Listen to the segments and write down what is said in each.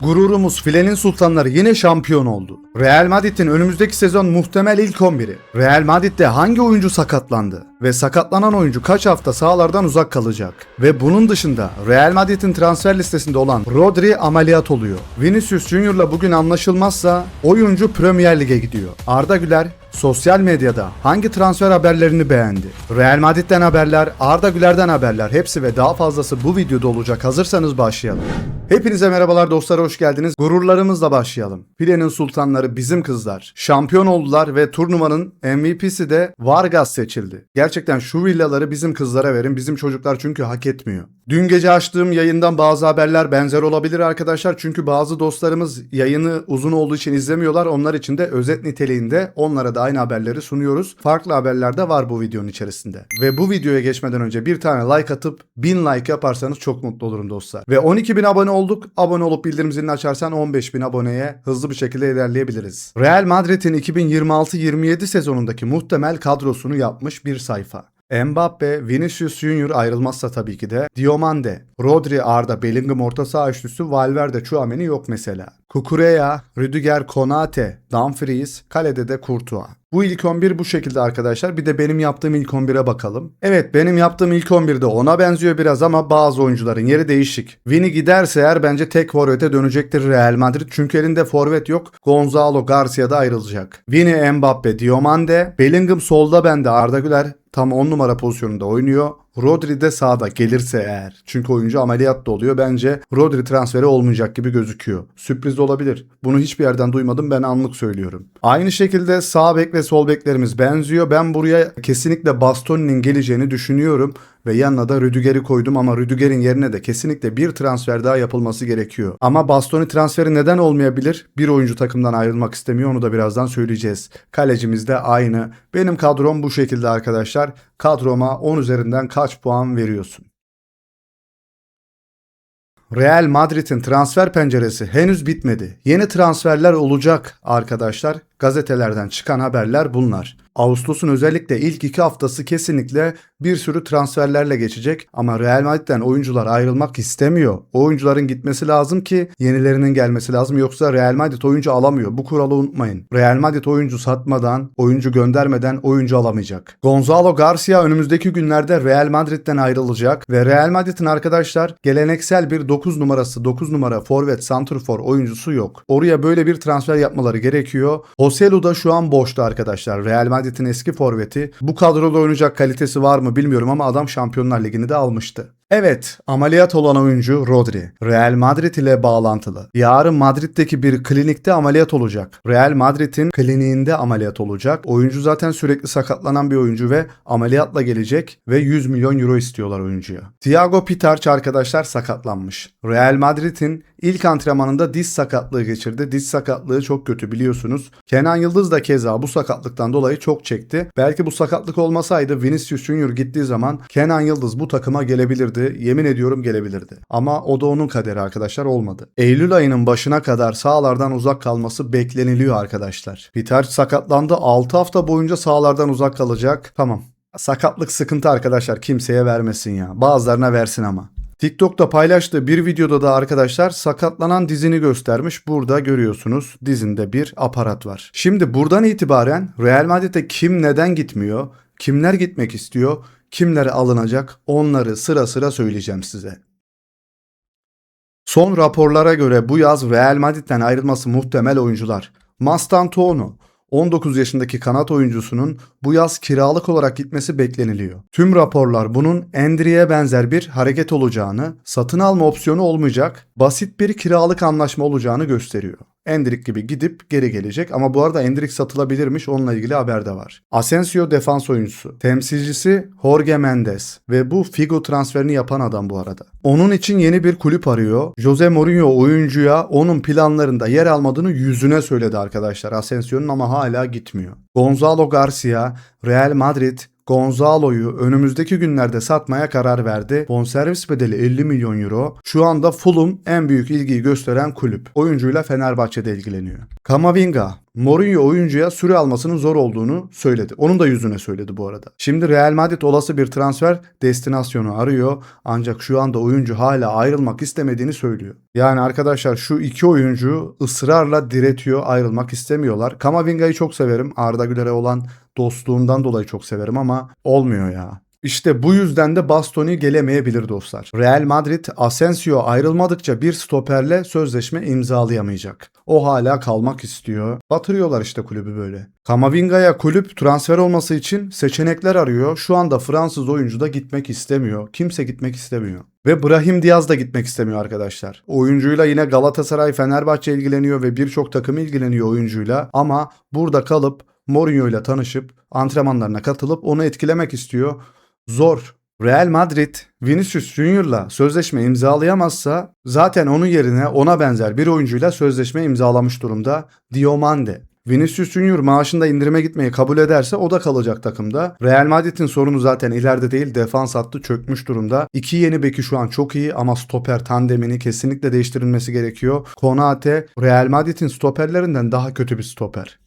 Gururumuz filenin sultanları yine şampiyon oldu. Real Madrid'in önümüzdeki sezon muhtemel ilk 11'i. Real Madrid'de hangi oyuncu sakatlandı? Ve sakatlanan oyuncu kaç hafta sahalardan uzak kalacak? Ve bunun dışında Real Madrid'in transfer listesinde olan Rodri ameliyat oluyor. Vinicius Junior'la bugün anlaşılmazsa oyuncu Premier Lig'e gidiyor. Arda Güler sosyal medyada hangi transfer haberlerini beğendi? Real Madrid'den haberler, Arda Güler'den haberler, hepsi ve daha fazlası bu videoda olacak. Hazırsanız başlayalım. Hepinize merhabalar dostlar, hoş geldiniz. Gururlarımızla başlayalım. Filenin sultanları bizim kızlar. Şampiyon oldular ve turnuvanın MVP'si de Vargas seçildi. Gerçekten şu villaları bizim kızlara verin. Bizim çocuklar çünkü hak etmiyor. Dün gece açtığım yayından bazı haberler benzer olabilir arkadaşlar. Çünkü bazı dostlarımız yayını uzun olduğu için izlemiyorlar. Onlar için de özet niteliğinde onlara da aynı haberleri sunuyoruz. Farklı haberler de var bu videonun içerisinde. Ve bu videoya geçmeden önce bir tane like atıp 1000 like yaparsanız çok mutlu olurum dostlar. Ve 12.000 abone olduk. Abone olup bildirim zilini açarsan 15.000 aboneye hızlı bir şekilde ilerleyebiliriz. Real Madrid'in 2026-27 sezonundaki muhtemel kadrosunu yapmış bir sayfa. Mbappe, Vinicius Junior ayrılmazsa tabii ki de Diomande, Rodri, Arda, Bellingham orta saha üçlüsü, Valverde, Tchouaméni yok mesela. Cucurella, Rüdiger, Konate, Dumfries, kalede de Courtois. Bu ilk 11 bu şekilde arkadaşlar. Bir de benim yaptığım ilk 11'e bakalım. Evet, benim yaptığım ilk 11'de ona benziyor biraz ama bazı oyuncuların yeri değişik. Vini giderse eğer bence tek forvete dönecektir Real Madrid. Çünkü elinde forvet yok. Gonzalo Garcia da ayrılacak. Vini, Mbappe, Diomande, Bellingham solda bende, Arda Güler tam 10 numara pozisyonunda oynuyor. Rodri de sağda gelirse eğer. Çünkü oyuncu ameliyat da oluyor. Bence Rodri transferi olmayacak gibi gözüküyor. Sürpriz olabilir. Bunu hiçbir yerden duymadım. Ben anlık söylüyorum. Aynı şekilde sağ bek ve sol beklerimiz benziyor. Ben buraya kesinlikle Bastoni'nin geleceğini düşünüyorum. Ve yanına da Rüdiger'i koydum ama Rüdiger'in yerine de kesinlikle bir transfer daha yapılması gerekiyor. Ama Bastoni transferi neden olmayabilir? Bir oyuncu takımdan ayrılmak istemiyor, onu da birazdan söyleyeceğiz. Kalecimiz de aynı. Benim kadrom bu şekilde arkadaşlar. Kadroma 10 üzerinden kaç puan veriyorsun? Real Madrid'in transfer penceresi henüz bitmedi. Yeni transferler olacak arkadaşlar. Gazetelerden çıkan haberler bunlar. Ağustos'un özellikle ilk 2 haftası kesinlikle bir sürü transferlerle geçecek ama Real Madrid'den oyuncular ayrılmak istemiyor. O oyuncuların gitmesi lazım ki yenilerinin gelmesi lazım, yoksa Real Madrid oyuncu alamıyor. Bu kuralı unutmayın. Real Madrid oyuncu satmadan, oyuncu göndermeden oyuncu alamayacak. Gonzalo Garcia önümüzdeki günlerde Real Madrid'den ayrılacak ve Real Madrid'in arkadaşlar geleneksel bir 9 numara forvet santrfor oyuncusu yok. Oraya böyle bir transfer yapmaları gerekiyor. Joselu da şu an boşta arkadaşlar. Real Madrid'in eski forveti. Bu kadroda oynayacak kalitesi var mı bilmiyorum ama adam Şampiyonlar Ligi'ni de almıştı. Evet, ameliyat olan oyuncu Rodri. Real Madrid ile bağlantılı. Yarın Madrid'deki bir klinikte ameliyat olacak. Real Madrid'in kliniğinde ameliyat olacak. Oyuncu zaten sürekli sakatlanan bir oyuncu ve ameliyatla gelecek ve 100 milyon euro istiyorlar oyuncuya. Thiago Pitarch arkadaşlar sakatlanmış. Real Madrid'in ilk antrenmanında diz sakatlığı geçirdi. Diz sakatlığı çok kötü biliyorsunuz. Kenan Yıldız da keza bu sakatlıktan dolayı çok çekti. Belki bu sakatlık olmasaydı Vinicius Junior gittiği zaman Kenan Yıldız bu takıma gelebilirdi. Yemin ediyorum gelebilirdi. Ama o da onun kaderi arkadaşlar, olmadı. Eylül ayının başına kadar sahalardan uzak kalması bekleniliyor arkadaşlar. Pitarch sakatlandı. 6 hafta boyunca sahalardan uzak kalacak. Tamam. Sakatlık sıkıntı arkadaşlar. Kimseye vermesin ya. Bazılarına versin ama. TikTok'ta paylaştığı bir videoda da arkadaşlar sakatlanan dizini göstermiş. Burada görüyorsunuz dizinde bir aparat var. Şimdi buradan itibaren Real Madrid'e kim neden gitmiyor? Kimler gitmek istiyor? Kimlere alınacak? Onları sıra sıra söyleyeceğim size. Son raporlara göre bu yaz Real Madrid'den ayrılması muhtemel oyuncular: Mastantuono, 19 yaşındaki kanat oyuncusunun bu yaz kiralık olarak gitmesi bekleniliyor. Tüm raporlar bunun Endrick'e benzer bir hareket olacağını, satın alma opsiyonu olmayacak, basit bir kiralık anlaşma olacağını gösteriyor. Endrick gibi gidip geri gelecek ama bu arada Endrick satılabilirmiş, onunla ilgili haber de var. Asensio defans oyuncusu. Temsilcisi Jorge Mendes ve bu Figo transferini yapan adam bu arada. Onun için yeni bir kulüp arıyor. Jose Mourinho oyuncuya onun planlarında yer almadığını yüzüne söyledi arkadaşlar Asensio'nun, ama hala gitmiyor. Gonzalo Garcia, Real Madrid Gonzalo'yu önümüzdeki günlerde satmaya karar verdi. Bonservis bedeli 50 milyon euro. Şu anda Fulham en büyük ilgiyi gösteren kulüp. Oyuncuyla Fenerbahçe'de ilgileniyor. Camavinga Mourinho oyuncuya süre almasının zor olduğunu söyledi. Onun da yüzüne söyledi bu arada. Şimdi Real Madrid olası bir transfer destinasyonu arıyor. Ancak şu anda oyuncu hala ayrılmak istemediğini söylüyor. Yani arkadaşlar şu iki oyuncu ısrarla diretiyor, ayrılmak istemiyorlar. Kamavinga'yı çok severim. Arda Güler'e olan dostluğundan dolayı çok severim ama olmuyor ya. İşte bu yüzden de Bastoni gelemeyebilir dostlar. Real Madrid Asensio ayrılmadıkça bir stoperle sözleşme imzalayamayacak. O hala kalmak istiyor. Batırıyorlar işte kulübü böyle. Kamavinga'ya kulüp transfer olması için seçenekler arıyor. Şu anda Fransız oyuncu da gitmek istemiyor. Kimse gitmek istemiyor. Ve Brahim Diaz da gitmek istemiyor arkadaşlar. Oyuncuyla yine Galatasaray, Fenerbahçe ilgileniyor ve birçok takım ilgileniyor oyuncuyla. Ama burada kalıp Mourinho ile tanışıp antrenmanlarına katılıp onu etkilemek istiyor. Zor. Real Madrid Vinicius Junior'la sözleşme imzalayamazsa zaten onun yerine ona benzer bir oyuncuyla sözleşme imzalamış durumda Diomande. Vinicius Junior maaşında indirime gitmeyi kabul ederse o da kalacak takımda. Real Madrid'in sorunu zaten ileride değil, defans hattı çökmüş durumda. İki yeni beki şu an çok iyi ama stoper tandemini kesinlikle değiştirilmesi gerekiyor. Konate Real Madrid'in stoperlerinden daha kötü bir stoper.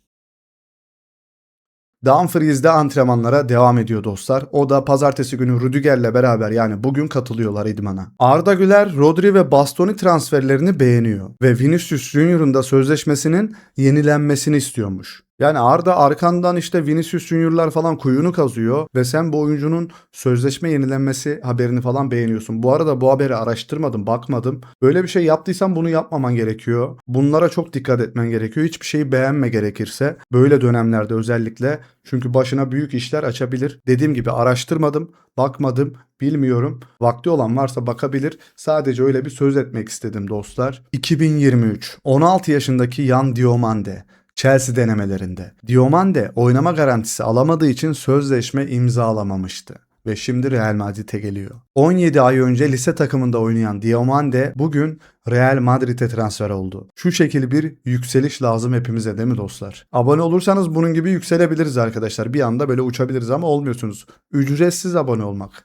Dumfries'de antrenmanlara devam ediyor dostlar. O da pazartesi günü Rüdiger'le beraber yani bugün katılıyorlar idmana. Arda Güler, Rodri ve Bastoni transferlerini beğeniyor. Ve Vinicius Junior'un da sözleşmesinin yenilenmesini istiyormuş. Yani Arda arkandan işte Vinicius Junior'lar falan kuyunu kazıyor ve sen bu oyuncunun sözleşme yenilenmesi haberini falan beğeniyorsun. Bu arada bu haberi araştırmadım, bakmadım. Böyle bir şey yaptıysan bunu yapmaman gerekiyor. Bunlara çok dikkat etmen gerekiyor. Hiçbir şeyi beğenme gerekirse. Böyle dönemlerde özellikle. Çünkü başına büyük işler açabilir. Dediğim gibi araştırmadım, bakmadım, bilmiyorum. Vakti olan varsa bakabilir. Sadece öyle bir söz etmek istedim dostlar. 2023 16 yaşındaki Yan Diomande Chelsea denemelerinde. Diomande oynama garantisi alamadığı için sözleşme imzalamamıştı. Ve şimdi Real Madrid'e geliyor. 17 ay önce lise takımında oynayan Diomande bugün Real Madrid'e transfer oldu. Şu şekil bir yükseliş lazım hepimize değil mi dostlar? Abone olursanız bunun gibi yükselebiliriz arkadaşlar. Bir anda böyle uçabiliriz ama olmuyorsunuz. Ücretsiz abone olmak.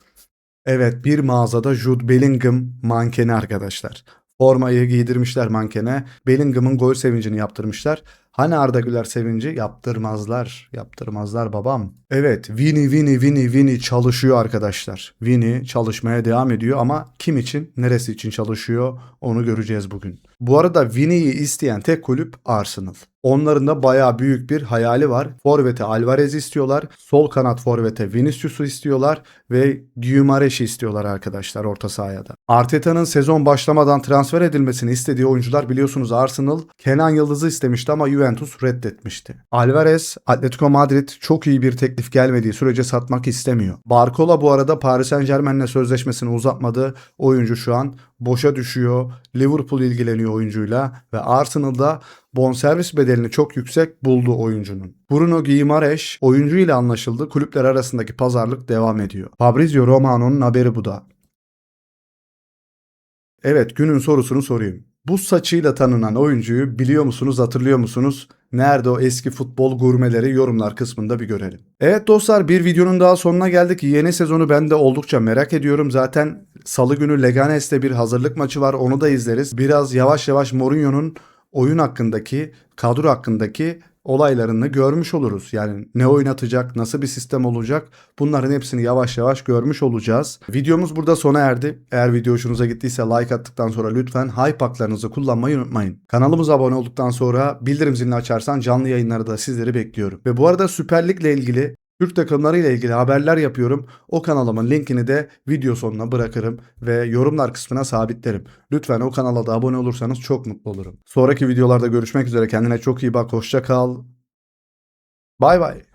Evet, bir mağazada Jude Bellingham mankeni arkadaşlar. Formayı giydirmişler mankene. Bellingham'ın gol sevincini yaptırmışlar. Hani Arda Güler sevinci? Yaptırmazlar. Yaptırmazlar babam. Evet, Vini çalışıyor arkadaşlar. Vini çalışmaya devam ediyor ama kim için, neresi için çalışıyor onu göreceğiz bugün. Bu arada Vini'yi isteyen tek kulüp Arsenal. Onların da bayağı büyük bir hayali var. Forvet'e Alvarez istiyorlar. Sol kanat forvete Vinicius'u istiyorlar. Ve Guimarães'i istiyorlar arkadaşlar orta sahaya da. Arteta'nın sezon başlamadan transfer edilmesini istediği oyuncular biliyorsunuz Arsenal. Kenan Yıldız'ı istemişti ama Juventus reddetmişti. Alvarez, Atletico Madrid çok iyi bir teklif gelmediği sürece satmak istemiyor. Barcola bu arada Paris Saint-Germain'le sözleşmesini uzatmadı. Oyuncu şu an boşa düşüyor. Liverpool ilgileniyor oyuncuyla ve Arsenal'da bonservis bedelini çok yüksek buldu oyuncunun. Bruno Guimarães oyuncu ile anlaşıldı. Kulüpler arasındaki pazarlık devam ediyor. Fabrizio Romano'nun haberi bu da. Evet, günün sorusunu sorayım. Bu saçıyla tanınan oyuncuyu biliyor musunuz, hatırlıyor musunuz? Nerede o eski futbol gurmeleri yorumlar kısmında bir görelim. Evet dostlar, bir videonun daha sonuna geldik. Yeni sezonu ben de oldukça merak ediyorum. Zaten salı günü Leganes'te bir hazırlık maçı var, onu da izleriz. Biraz yavaş yavaş Mourinho'nun oyun hakkındaki, kadro hakkındaki olaylarını görmüş oluruz. Yani ne oynatacak, nasıl bir sistem olacak bunların hepsini yavaş yavaş görmüş olacağız. Videomuz burada sona erdi. Eğer video hoşunuza gittiyse like attıktan sonra lütfen hype haklarınızı kullanmayı unutmayın. Kanalımıza abone olduktan sonra bildirim zilini açarsan canlı yayınları da sizleri bekliyorum. Ve bu arada Süper Lig'le ilgili Türk takımları ile ilgili haberler yapıyorum. O kanalımın linkini de video sonuna bırakırım ve yorumlar kısmına sabitlerim. Lütfen o kanala da abone olursanız çok mutlu olurum. Sonraki videolarda görüşmek üzere. Kendine çok iyi bak. Hoşça kal. Bay bay.